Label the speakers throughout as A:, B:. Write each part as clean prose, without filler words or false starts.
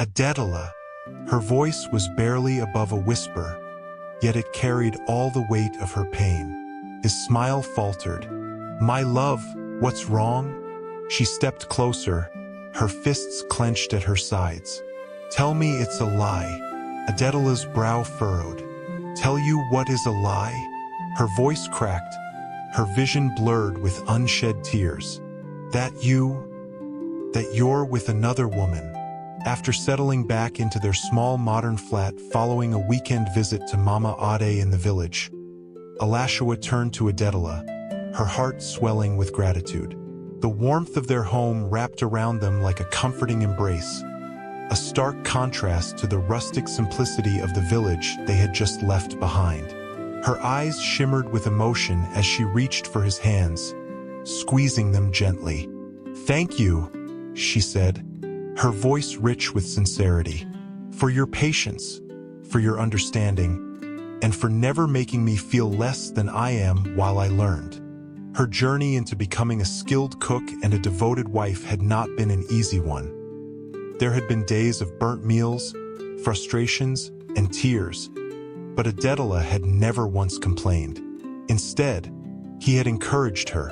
A: Adetola. Her voice was barely above a whisper, yet it carried all the weight of her pain. His smile faltered. "My love, what's wrong?" She stepped closer, her fists clenched at her sides. "Tell me it's a lie." Adetola's brow furrowed. "Tell you what is a lie?" Her voice cracked, her vision blurred with unshed tears. That you're with another woman." After settling back into their small modern flat following a weekend visit to Mama Ade in the village, Alashua turned to Adetola, her heart swelling with gratitude. The warmth of their home wrapped around them like a comforting embrace, a stark contrast to the rustic simplicity of the village they had just left behind. Her eyes shimmered with emotion as she reached for his hands, squeezing them gently. "Thank you," she said, her voice rich with sincerity, "for your patience, for your understanding, and for never making me feel less than I am while I learned." Her journey into becoming a skilled cook and a devoted wife had not been an easy one. There had been days of burnt meals, frustrations, and tears, but Adetola had never once complained. Instead, he had encouraged her,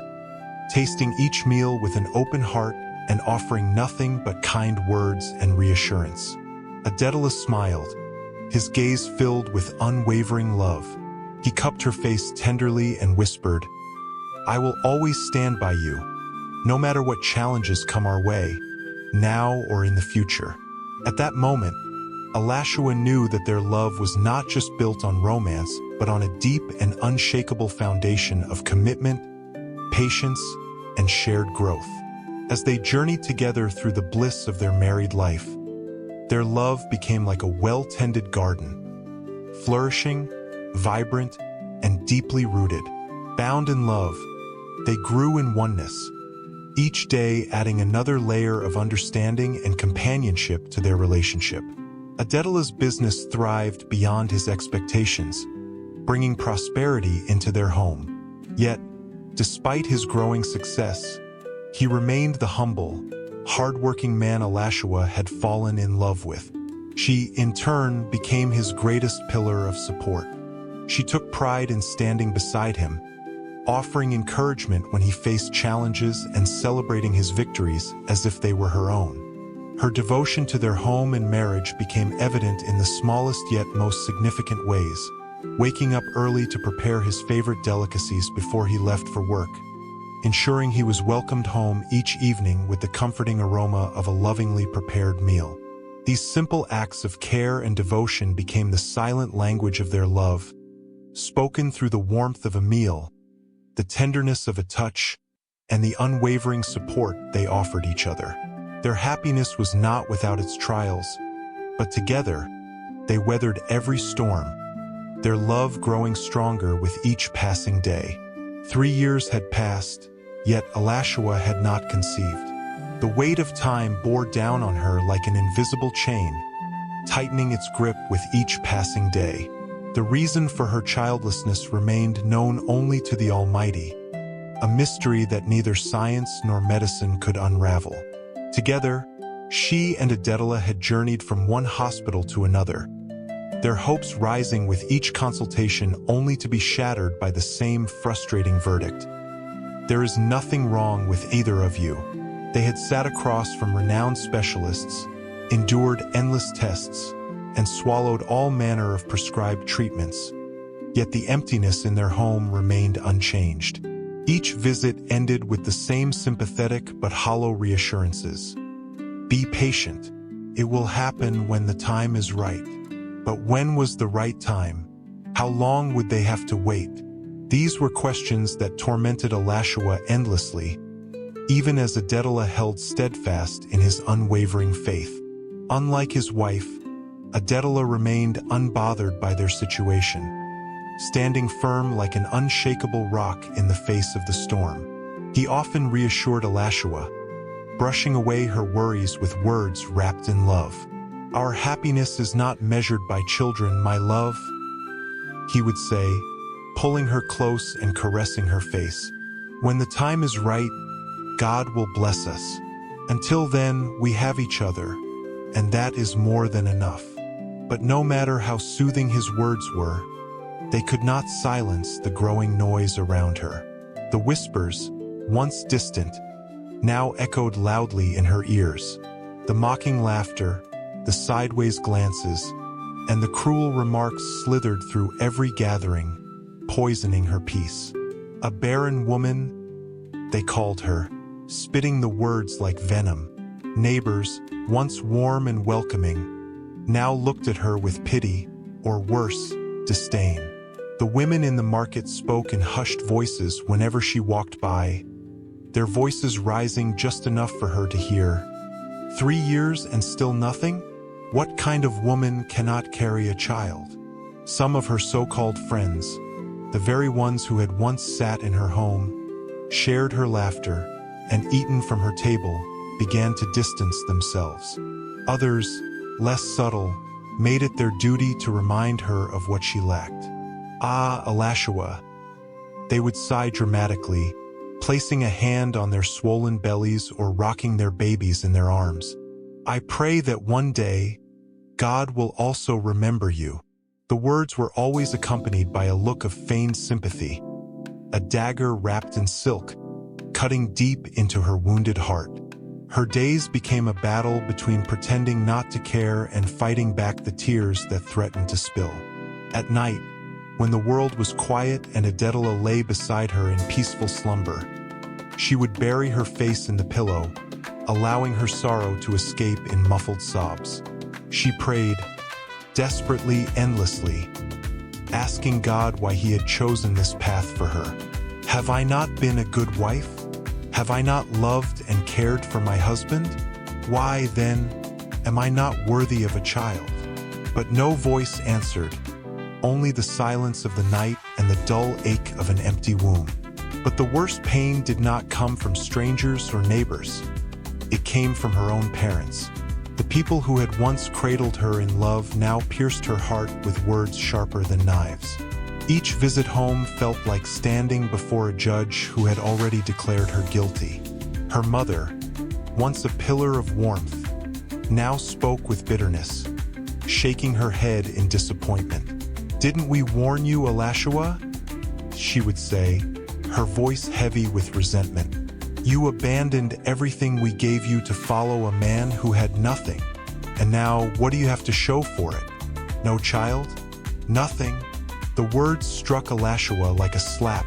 A: tasting each meal with an open heart and offering nothing but kind words and reassurance. Adetola smiled, his gaze filled with unwavering love. He cupped her face tenderly and whispered, "I will always stand by you, no matter what challenges come our way, now or in the future." At that moment, Alashua knew that their love was not just built on romance, but on a deep and unshakable foundation of commitment, patience, and shared growth. As they journeyed together through the bliss of their married life, their love became like a well-tended garden, flourishing, vibrant, and deeply rooted. Bound in love, they grew in oneness, each day adding another layer of understanding and companionship to their relationship. Adetola's business thrived beyond his expectations, bringing prosperity into their home. Yet, despite his growing success, he remained the humble, hard-working man Alashua had fallen in love with. She, in turn, became his greatest pillar of support. She took pride in standing beside him, offering encouragement when he faced challenges and celebrating his victories as if they were her own. Her devotion to their home and marriage became evident in the smallest yet most significant ways, waking up early to prepare his favorite delicacies before he left for work, ensuring he was welcomed home each evening with the comforting aroma of a lovingly prepared meal. These simple acts of care and devotion became the silent language of their love, spoken through the warmth of a meal, the tenderness of a touch, and the unwavering support they offered each other. Their happiness was not without its trials, but together, they weathered every storm, their love growing stronger with each passing day. 3 years had passed, yet Alashua had not conceived. The weight of time bore down on her like an invisible chain, tightening its grip with each passing day. The reason for her childlessness remained known only to the Almighty, a mystery that neither science nor medicine could unravel. Together, she and Adetola had journeyed from one hospital to another, their hopes rising with each consultation only to be shattered by the same frustrating verdict. "There is nothing wrong with either of you." They had sat across from renowned specialists, endured endless tests, and swallowed all manner of prescribed treatments, yet the emptiness in their home remained unchanged. Each visit ended with the same sympathetic but hollow reassurances. "Be patient. It will happen when the time is right." But when was the right time? How long would they have to wait? These were questions that tormented Alashua endlessly, even as Adetola held steadfast in his unwavering faith. Unlike his wife, Adetola remained unbothered by their situation, standing firm like an unshakable rock in the face of the storm. He often reassured Alashua, brushing away her worries with words wrapped in love. "Our happiness is not measured by children, my love," he would say, pulling her close and caressing her face. "When the time is right, God will bless us. Until then, we have each other, and that is more than enough. But no matter how soothing his words were, they could not silence the growing noise around her. The whispers, once distant, now echoed loudly in her ears. The mocking laughter, the sideways glances, and the cruel remarks slithered through every gathering, poisoning her peace. A barren woman, they called her, spitting the words like venom. Neighbors, once warm and welcoming, now looked at her with pity, or worse, disdain. The women in the market spoke in hushed voices whenever she walked by, their voices rising just enough for her to hear. 3 years and still nothing? What kind of woman cannot carry a child? Some of her so-called friends, the very ones who had once sat in her home, shared her laughter, and eaten from her table, began to distance themselves. Others, less subtle, made it their duty to remind her of what she lacked. "Ah, Elashua," they would sigh dramatically, placing a hand on their swollen bellies or rocking their babies in their arms. "I pray that one day, God will also remember you." The words were always accompanied by a look of feigned sympathy, a dagger wrapped in silk, cutting deep into her wounded heart. Her days became a battle between pretending not to care and fighting back the tears that threatened to spill. At night, when the world was quiet and Adetola lay beside her in peaceful slumber, she would bury her face in the pillow, allowing her sorrow to escape in muffled sobs. She prayed, desperately, endlessly, asking God why he had chosen this path for her. "Have I not been a good wife? Have I not loved and cared for my husband? Why, then, am I not worthy of a child?" But no voice answered, only the silence of the night and the dull ache of an empty womb. But the worst pain did not come from strangers or neighbors. It came from her own parents. The people who had once cradled her in love now pierced her heart with words sharper than knives. Each visit home felt like standing before a judge who had already declared her guilty. Her mother, once a pillar of warmth, now spoke with bitterness, shaking her head in disappointment. "Didn't we warn you, Elashua?" she would say, her voice heavy with resentment. "You abandoned everything we gave you to follow a man who had nothing. And now, what do you have to show for it? No child? Nothing?" The words struck Elashua like a slap,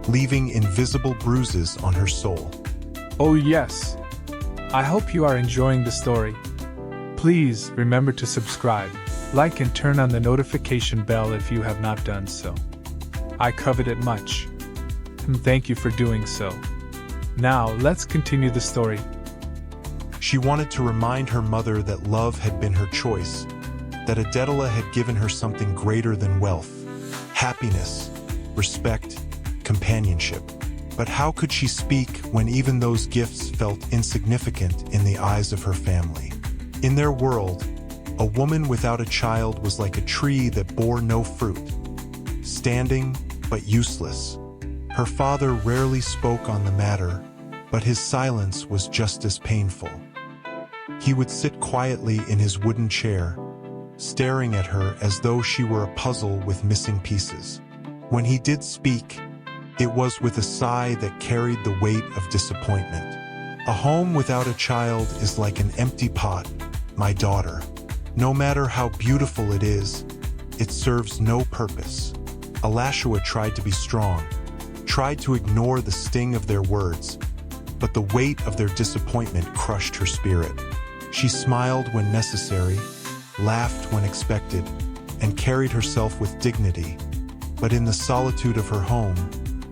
A: leaving invisible bruises on her soul.
B: Oh yes. I hope you are enjoying the story. Please remember to subscribe, like and turn on the notification bell if you have not done so. I covet it much. And thank you for doing so. Now let's continue the story.
A: She wanted to remind her mother that love had been her choice, that Adetola had given her something greater than wealth, happiness, respect, companionship. But how could she speak when even those gifts felt insignificant in the eyes of her family? In their world, a woman without a child was like a tree that bore no fruit, standing but useless. Her father rarely spoke on the matter, but his silence was just as painful. He would sit quietly in his wooden chair, staring at her as though she were a puzzle with missing pieces. When he did speak, it was with a sigh that carried the weight of disappointment. "A home without a child is like an empty pot, my daughter. No matter how beautiful it is, it serves no purpose." Elashua tried to be strong, tried to ignore the sting of their words, but the weight of their disappointment crushed her spirit. She smiled when necessary, laughed when expected, and carried herself with dignity. But in the solitude of her home,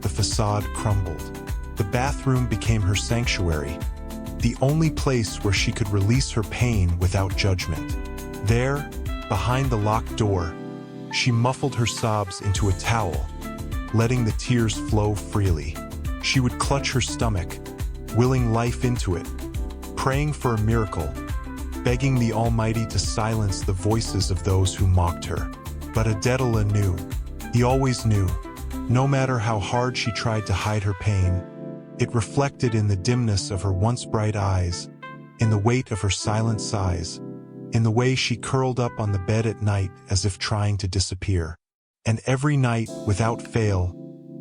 A: the facade crumbled. The bathroom became her sanctuary, the only place where she could release her pain without judgment. There, behind the locked door, she muffled her sobs into a towel, letting the tears flow freely. She would clutch her stomach, willing life into it, praying for a miracle, begging the Almighty to silence the voices of those who mocked her. But Adetola knew. He always knew. No matter how hard she tried to hide her pain, it reflected in the dimness of her once bright eyes, in the weight of her silent sighs, in the way she curled up on the bed at night as if trying to disappear. And every night, without fail,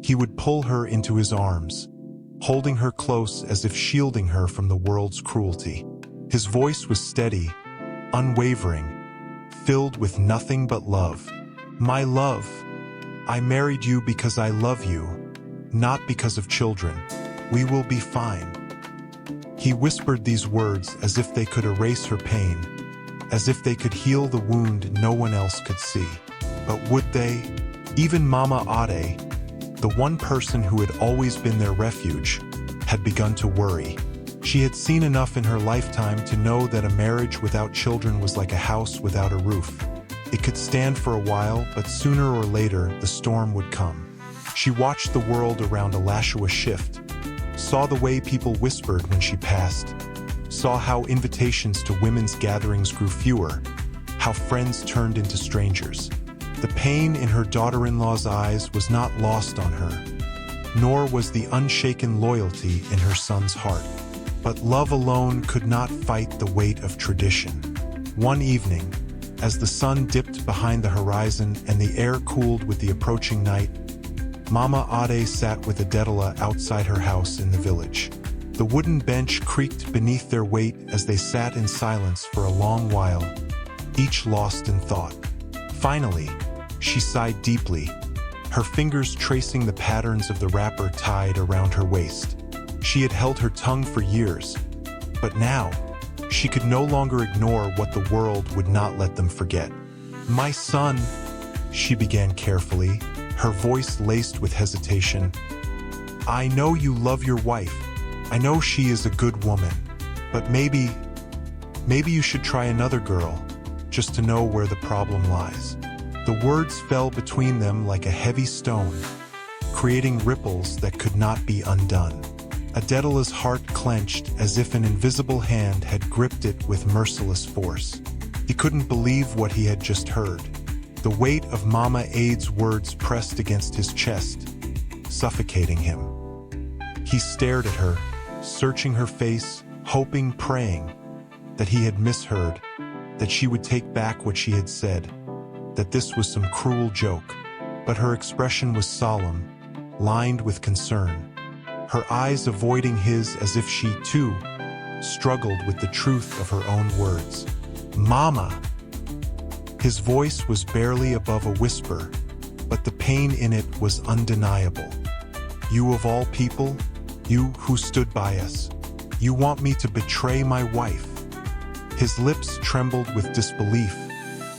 A: he would pull her into his arms, holding her close as if shielding her from the world's cruelty. His voice was steady, unwavering, filled with nothing but love. My love, I married you because I love you, not because of children. We will be fine. He whispered these words as if they could erase her pain, as if they could heal the wound no one else could see. But would they? Even Mama Ade, the one person who had always been their refuge, had begun to worry. She had seen enough in her lifetime to know that a marriage without children was like a house without a roof. It could stand for a while, but sooner or later the storm would come. She watched the world around Alashua shift, saw the way people whispered when she passed, saw how invitations to women's gatherings grew fewer, how friends turned into strangers. The pain in her daughter-in-law's eyes was not lost on her, nor was the unshaken loyalty in her son's heart. But love alone could not fight the weight of tradition. One evening, as the sun dipped behind the horizon and the air cooled with the approaching night, Mama Ade sat with Adetola outside her house in the village. The wooden bench creaked beneath their weight as they sat in silence for a long while, each lost in thought. Finally, she sighed deeply, her fingers tracing the patterns of the wrapper tied around her waist. She had held her tongue for years, but now, she could no longer ignore what the world would not let them forget. My son, she began carefully, her voice laced with hesitation. I know you love your wife. I know she is a good woman, but maybe you should try another girl, just to know where the problem lies. The words fell between them like a heavy stone, creating ripples that could not be undone. Adetola's heart clenched as if an invisible hand had gripped it with merciless force. He couldn't believe what he had just heard. The weight of Mama Ade's words pressed against his chest, suffocating him. He stared at her, searching her face, hoping, praying that he had misheard, that she would take back what she had said, that this was some cruel joke. But her expression was solemn, lined with concern, her eyes avoiding his as if she, too, struggled with the truth of her own words. Mama! His voice was barely above a whisper, but the pain in it was undeniable. You of all people, you who stood by us, you want me to betray my wife? His lips trembled with disbelief,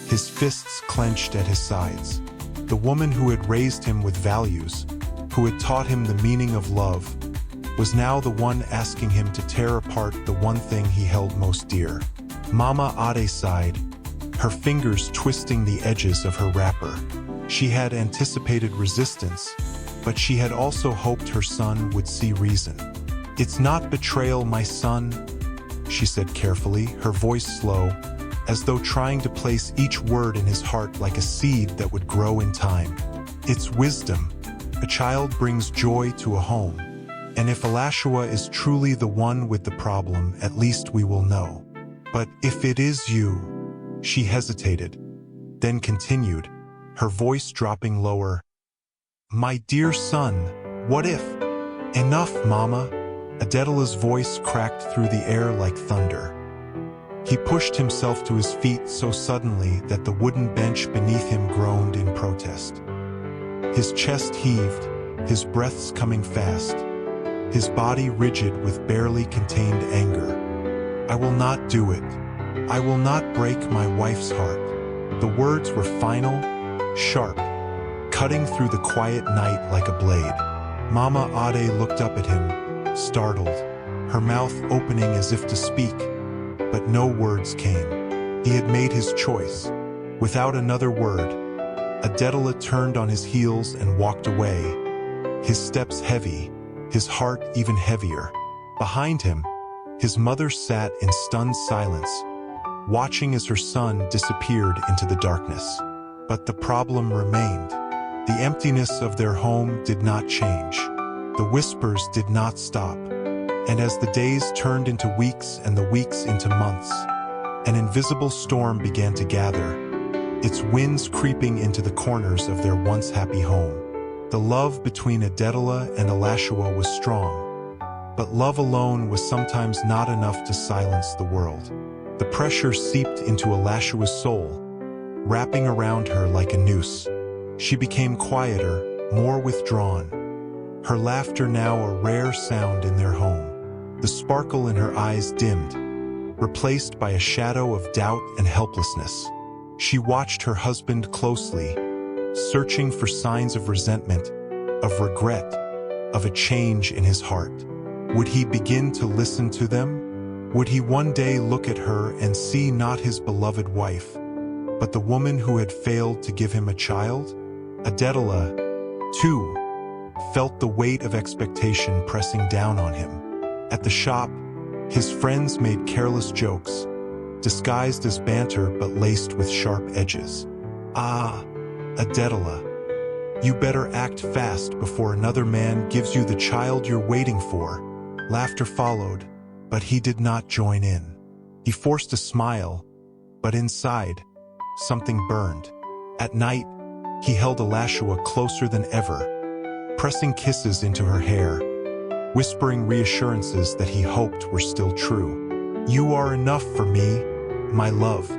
A: his fists clenched at his sides. The woman who had raised him with values, who had taught him the meaning of love, was now the one asking him to tear apart the one thing he held most dear. Mama Ade sighed, her fingers twisting the edges of her wrapper. She had anticipated resistance, but she had also hoped her son would see reason. It's not betrayal, my son, she said carefully, her voice slow, as though trying to place each word in his heart like a seed that would grow in time. It's wisdom. A child brings joy to a home. And if Alashua is truly the one with the problem, at least we will know. But if it is you, she hesitated, then continued, her voice dropping lower. My dear son, what if? Enough, Mama. Adetola's voice cracked through the air like thunder. He pushed himself to his feet so suddenly that the wooden bench beneath him groaned in protest. His chest heaved, his breaths coming fast, his body rigid with barely contained anger. I will not do it. I will not break my wife's heart. The words were final, sharp, cutting through the quiet night like a blade. Mama Ade looked up at him, startled, her mouth opening as if to speak, but no words came. He had made his choice. Without another word, Adetola turned on his heels and walked away, his steps heavy, his heart even heavier. Behind him, his mother sat in stunned silence, watching as her son disappeared into the darkness. But the problem remained. The emptiness of their home did not change. The whispers did not stop. And as the days turned into weeks and the weeks into months, An invisible storm began to gather, its winds creeping into the corners of their once happy home. The love between Adetola and Elashua was strong, but love alone was sometimes not enough to silence the world. The pressure seeped into Elashua's soul, wrapping around her like a noose. She became quieter, more withdrawn, her laughter now a rare sound in their home. The sparkle in her eyes dimmed, replaced by a shadow of doubt and helplessness. She watched her husband closely, searching for signs of resentment, of regret, of a change in his heart. Would he begin to listen to them? Would he one day look at her and see not his beloved wife, but the woman who had failed to give him a child? Adetola, too, felt the weight of expectation pressing down on him. At the shop, his friends made careless jokes, disguised as banter but laced with sharp edges. "Ah, Adetola, you better act fast before another man gives you the child you're waiting for." Laughter followed, but he did not join in. He forced a smile, but inside, something burned. At night, he held Elashua closer than ever, pressing kisses into her hair, whispering reassurances that he hoped were still true. "You are enough for me, my love.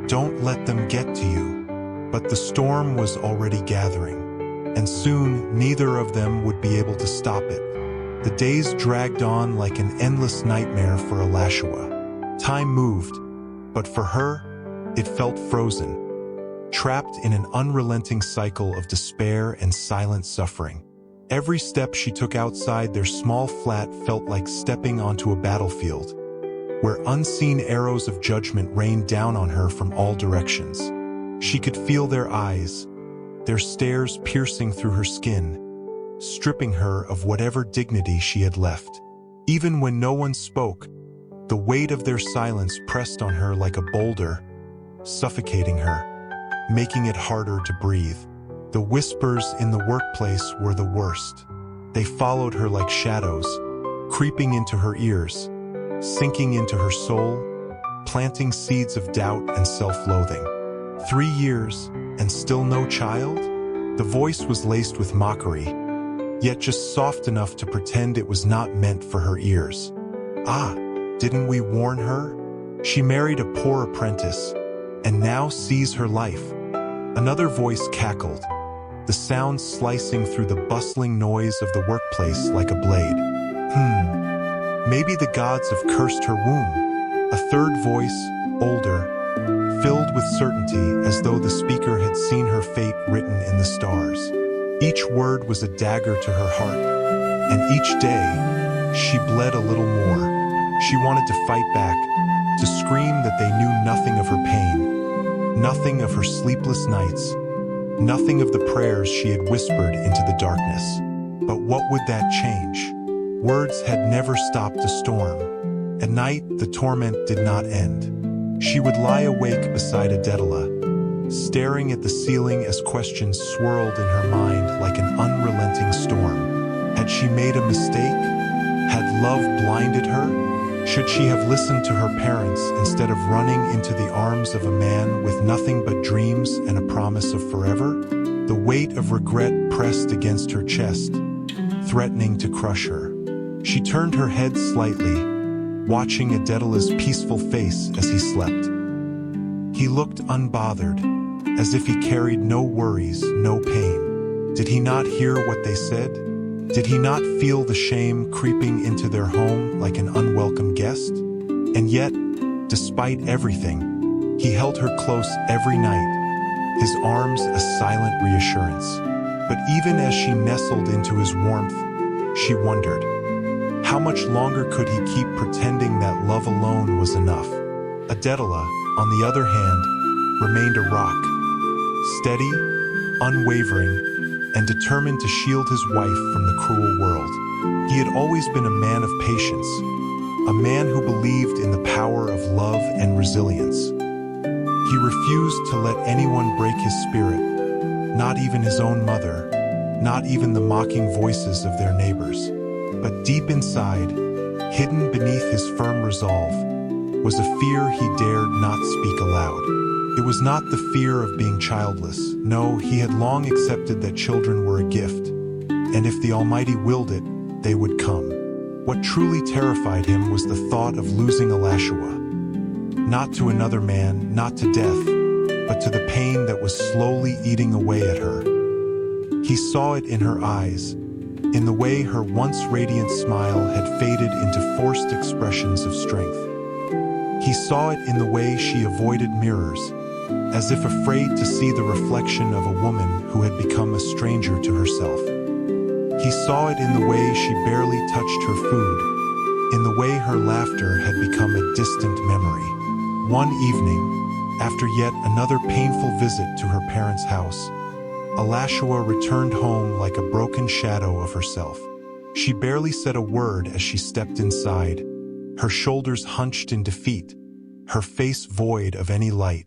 A: Don't let them get to you." But the storm was already gathering, and soon neither of them would be able to stop it. The days dragged on like an endless nightmare for Elashua. Time moved, but for her, it felt frozen, trapped in an unrelenting cycle of despair and silent suffering. Every step she took outside their small flat felt like stepping onto a battlefield, where unseen arrows of judgment rained down on her from all directions. She could feel their eyes, their stares piercing through her skin, stripping her of whatever dignity she had left. Even when no one spoke, the weight of their silence pressed on her like a boulder, suffocating her, making it harder to breathe. The whispers in the workplace were the worst. They followed her like shadows, creeping into her ears, sinking into her soul, planting seeds of doubt and self-loathing. 3 years, and still no child? The voice was laced with mockery, yet just soft enough to pretend it was not meant for her ears. "Ah, didn't we warn her? She married a poor apprentice, and now sees her life." Another voice cackled, the sound slicing through the bustling noise of the workplace like a blade. Maybe the gods have cursed her womb." A third voice, older, filled with certainty as though the speaker had seen her fate written in the stars. Each word was a dagger to her heart, and each day, she bled a little more. She wanted to fight back, to scream that they knew nothing of her pain, nothing of her sleepless nights, nothing of the prayers she had whispered into the darkness. But what would that change? Words had never stopped a storm. At night, the torment did not end. She would lie awake beside Adetola, staring at the ceiling as questions swirled in her mind like an unrelenting storm. Had she made a mistake? Had love blinded her? Should she have listened to her parents instead of running into the arms of a man with nothing but dreams and a promise of forever? The weight of regret pressed against her chest, threatening to crush her. She turned her head slightly, watching Adetola's peaceful face as he slept. He looked unbothered, as if he carried no worries, no pain. Did he not hear what they said? Did he not feel the shame creeping into their home like an unwelcome guest? And yet, despite everything, he held her close every night, his arms a silent reassurance. But even as she nestled into his warmth, she wondered, how much longer could he keep pretending that love alone was enough? Adetola, on the other hand, remained a rock, steady, unwavering, and determined to shield his wife from the cruel world. He had always been a man of patience, a man who believed in the power of love and resilience. He refused to let anyone break his spirit, not even his own mother, not even the mocking voices of their neighbors. But deep inside, hidden beneath his firm resolve, was a fear he dared not speak aloud. It was not the fear of being childless. No, he had long accepted that children were a gift, and if the Almighty willed it, they would come. What truly terrified him was the thought of losing Alashua. Not to another man, not to death, but to the pain that was slowly eating away at her. He saw it in her eyes, in the way her once radiant smile had faded into forced expressions of strength. He saw it in the way she avoided mirrors, as if afraid to see the reflection of a woman who had become a stranger to herself. He saw it in the way she barely touched her food, in the way her laughter had become a distant memory. One evening, after yet another painful visit to her parents' house, Alashua returned home like a broken shadow of herself. She barely said a word as she stepped inside, her shoulders hunched in defeat, her face void of any light.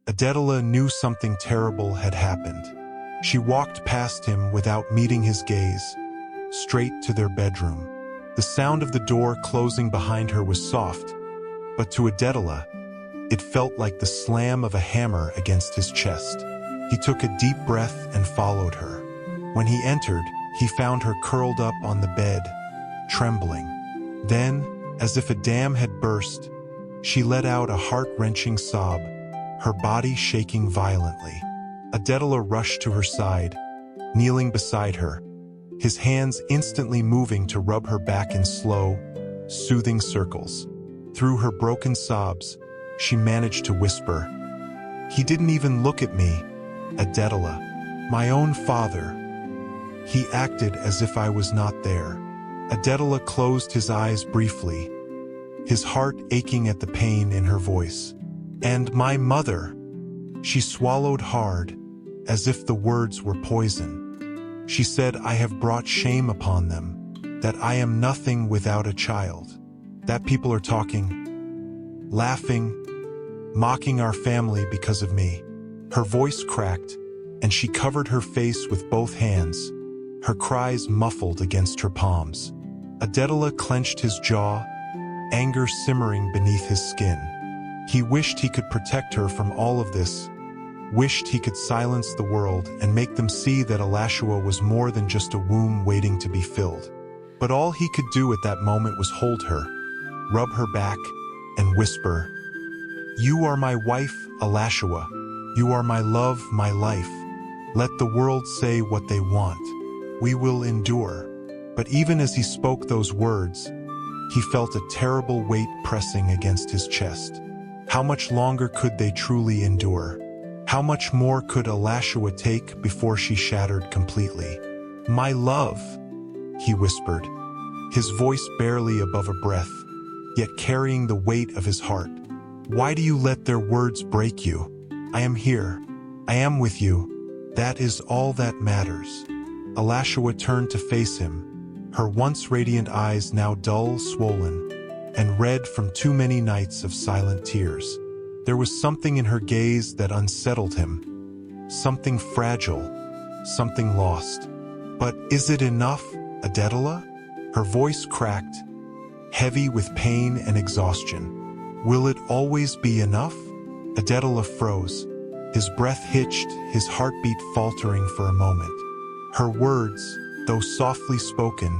A: Adetola knew something terrible had happened. She walked past him without meeting his gaze, straight to their bedroom. The sound of the door closing behind her was soft, but to Adetola, it felt like the slam of a hammer against his chest. He took a deep breath and followed her. When he entered, he found her curled up on the bed, trembling. Then, as if a dam had burst, she let out a heart-wrenching sob, her body shaking violently. Adetola rushed to her side, kneeling beside her, his hands instantly moving to rub her back in slow, soothing circles. Through her broken sobs, she managed to whisper, "He didn't even look at me, Adetola, my own father. He acted as if I was not there." Adetola closed his eyes briefly, his heart aching at the pain in her voice. "And my mother." She swallowed hard, as if the words were poison. She said, "I have brought shame upon them, that I am nothing without a child. That people are talking, laughing, mocking our family because of me." Her voice cracked, and she covered her face with both hands, her cries muffled against her palms. Adetola clenched his jaw, anger simmering beneath his skin. He wished he could protect her from all of this, wished he could silence the world and make them see that Alashua was more than just a womb waiting to be filled. But all he could do at that moment was hold her, rub her back, and whisper, "You are my wife, Alashua. You are my love, my life. Let the world say what they want. We will endure." But even as he spoke those words, he felt a terrible weight pressing against his chest. How much longer could they truly endure? How much more could Alashua take before she shattered completely? "My love," he whispered, his voice barely above a breath, yet carrying the weight of his heart. "Why do you let their words break you? I am here. I am with you. That is all that matters." Alashua turned to face him, her once radiant eyes now dull, swollen, and red from too many nights of silent tears. There was something in her gaze that unsettled him, something fragile, something lost. "But is it enough, Adetola?" Her voice cracked, heavy with pain and exhaustion. "Will it always be enough?" Adetola froze, his breath hitched, his heartbeat faltering for a moment. Her words, though softly spoken,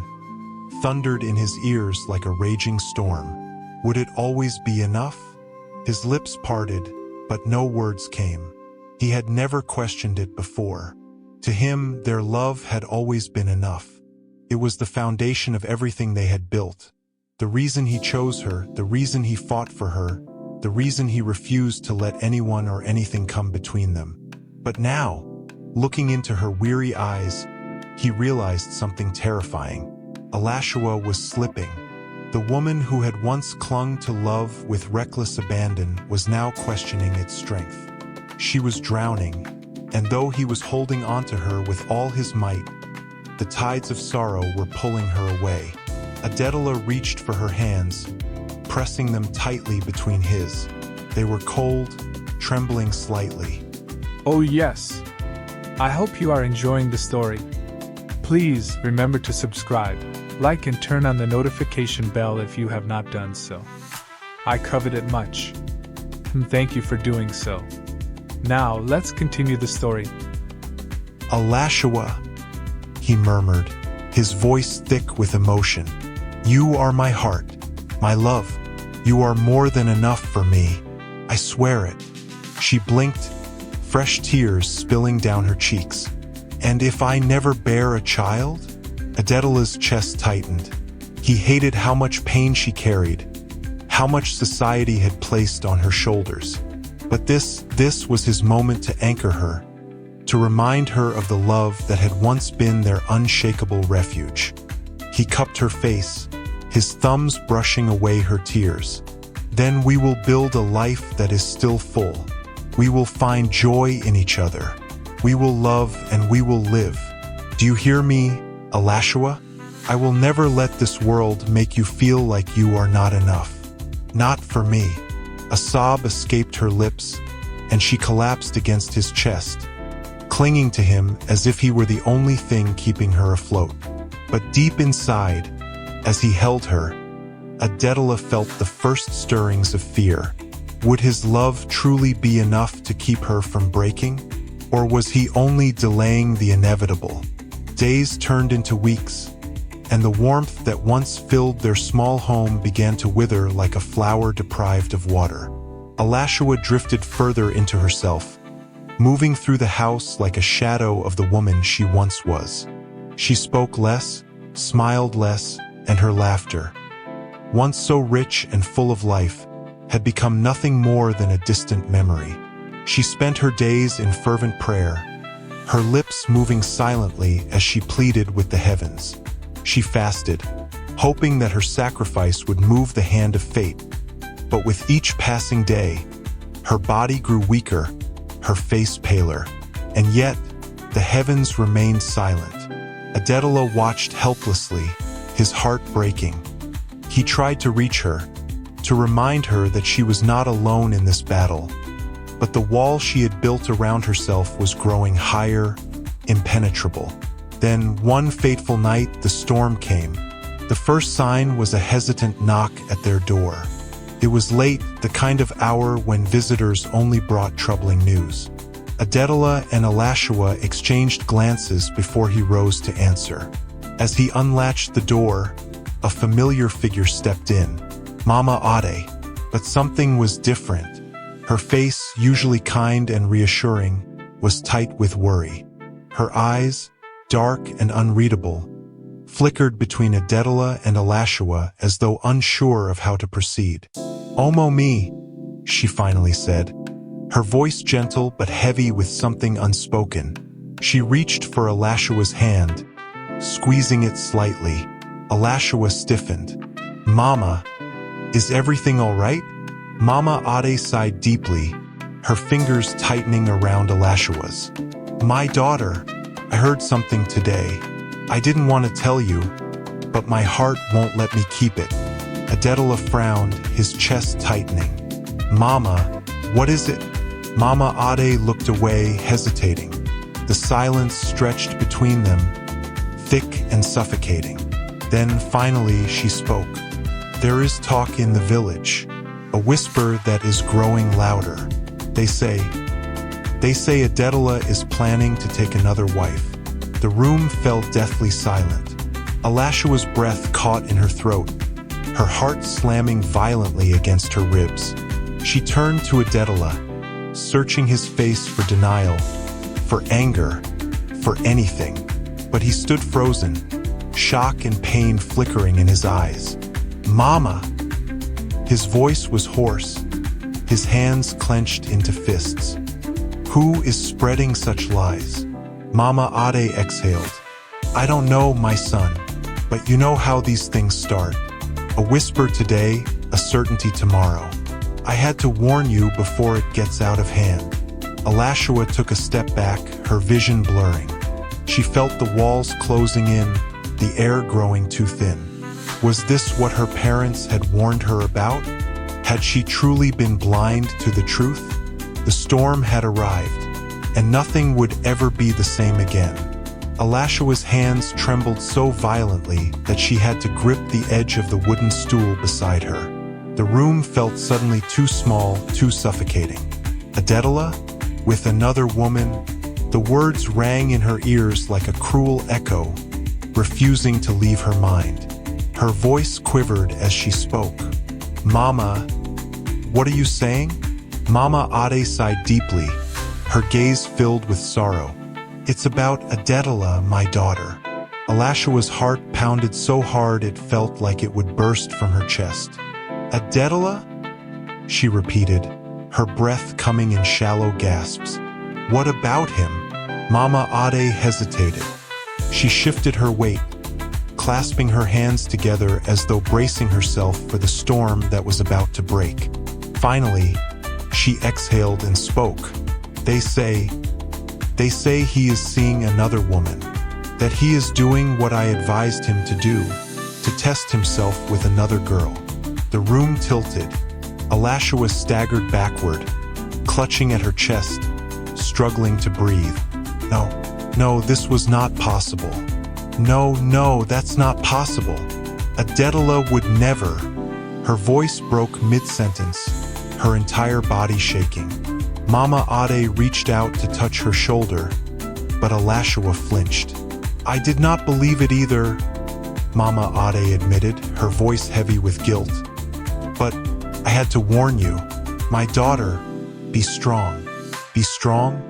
A: thundered in his ears like a raging storm. Would it always be enough? His lips parted, but no words came. He had never questioned it before. To him, their love had always been enough. It was the foundation of everything they had built. The reason he chose her, the reason he fought for her, the reason he refused to let anyone or anything come between them. But now, looking into her weary eyes, he realized something terrifying. Alashua was slipping. The woman who had once clung to love with reckless abandon was now questioning its strength. She was drowning, and though he was holding onto her with all his might, the tides of sorrow were pulling her away. Adetola reached for her hands, pressing them tightly between his. They were cold, trembling slightly.
B: Oh yes. I hope you are enjoying the story. Please remember to subscribe, like and turn on the notification bell if you have not done so. I covet it much. Thank you for doing so. Now, let's continue the story.
A: Alashua, he murmured, his voice thick with emotion. You are my heart, my love. You are more than enough for me. I swear it. She blinked, fresh tears spilling down her cheeks. And if I never bear a child? Adetola's chest tightened. He hated how much pain she carried, how much society had placed on her shoulders. But this was his moment to anchor her, to remind her of the love that had once been their unshakable refuge. He cupped her face, his thumbs brushing away her tears. Then we will build a life that is still full. We will find joy in each other. We will love and we will live. Do you hear me, Alashua? I will never let this world make you feel like you are not enough. Not for me. A sob escaped her lips, and she collapsed against his chest, clinging to him as if he were the only thing keeping her afloat. But deep inside, as he held her, Adetola felt the first stirrings of fear. Would his love truly be enough to keep her from breaking? Or was he only delaying the inevitable? Days turned into weeks, and the warmth that once filled their small home began to wither like a flower deprived of water. Alashua drifted further into herself, moving through the house like a shadow of the woman she once was. She spoke less, smiled less, and her laughter, once so rich and full of life, had become nothing more than a distant memory. She spent her days in fervent prayer, her lips moving silently as she pleaded with the heavens. She fasted, hoping that her sacrifice would move the hand of fate. But with each passing day, her body grew weaker, her face paler, and yet the heavens remained silent. Adetola watched helplessly, his heart breaking. He tried to reach her, to remind her that she was not alone in this battle. But the wall she had built around herself was growing higher, impenetrable. Then, one fateful night, the storm came. The first sign was a hesitant knock at their door. It was late, the kind of hour when visitors only brought troubling news. Adetola and Alashua exchanged glances before he rose to answer. As he unlatched the door, a familiar figure stepped in, Mama Ade. But something was different. Her face, usually kind and reassuring, was tight with worry. Her eyes, dark and unreadable, flickered between Adetola and Alashua as though unsure of how to proceed. "Omo me," she finally said, her voice gentle but heavy with something unspoken. She reached for Alashua's hand, squeezing it slightly. Alashua stiffened. "Mama, is everything all right?" Mama Ade sighed deeply, her fingers tightening around Alashua's. "My daughter, I heard something today. I didn't want to tell you, but my heart won't let me keep it." Adetola frowned, his chest tightening. "Mama, what is it?" Mama Ade looked away, hesitating. The silence stretched between them, thick and suffocating. Then finally she spoke. "There is talk in the village, a whisper that is growing louder. They say Adetola is planning to take another wife." The room fell deathly silent. Alashua's breath caught in her throat, her heart slamming violently against her ribs. She turned to Adetola, searching his face for denial, for anger, for anything. But he stood frozen, shock and pain flickering in his eyes. "Mama!" His voice was hoarse, his hands clenched into fists. "Who is spreading such lies?" Mama Ade exhaled. "I don't know, my son, but you know how these things start. A whisper today, a certainty tomorrow. I had to warn you before it gets out of hand." Alashua took a step back, her vision blurring. She felt the walls closing in, the air growing too thin. Was this what her parents had warned her about? Had she truly been blind to the truth? The storm had arrived, and nothing would ever be the same again. Alashua's hands trembled so violently that she had to grip the edge of the wooden stool beside her. The room felt suddenly too small, too suffocating. Adetola? With another woman? The words rang in her ears like a cruel echo, refusing to leave her mind. Her voice quivered as she spoke. Mama, what are you saying? Mama Ade sighed deeply, her gaze filled with sorrow. It's about Adetola, my daughter. Alashua's heart pounded so hard it felt like it would burst from her chest. Adetola? She repeated, her breath coming in shallow gasps. What about him? Mama Ade hesitated. She shifted her weight, clasping her hands together as though bracing herself for the storm that was about to break. Finally, she exhaled and spoke. They say he is seeing another woman, that he is doing what I advised him to do, to test himself with another girl. The room tilted. Alashua staggered backward, clutching at her chest, struggling to breathe. No, this was not possible. No, that's not possible. Adetola would never. Her voice broke mid-sentence, her entire body shaking. Mama Ade reached out to touch her shoulder, but Alashua flinched. I did not believe it either, Mama Ade admitted, her voice heavy with guilt. But I had to warn you. My daughter, be strong. Be strong?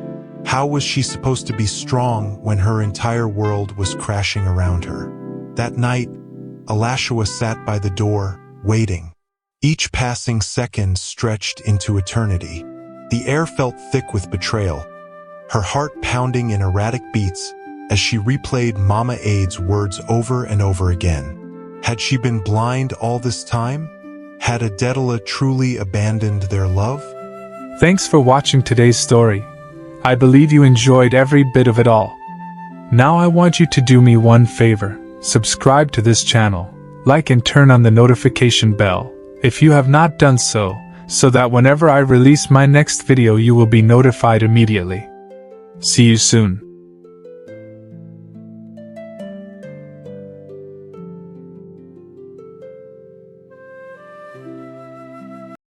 A: How was she supposed to be strong when her entire world was crashing around her? That night, Alashua sat by the door, waiting. Each passing second stretched into eternity. The air felt thick with betrayal, her heart pounding in erratic beats as she replayed Mama Ade's words over and over again. Had she been blind all this time? Had Adetola truly abandoned their love?
B: Thanks for watching today's story. I believe you enjoyed every bit of it all. Now I want you to do me one favor. Subscribe to this channel, like and turn on the notification bell if you have not done so that whenever I release my next video you will be notified immediately. See you soon.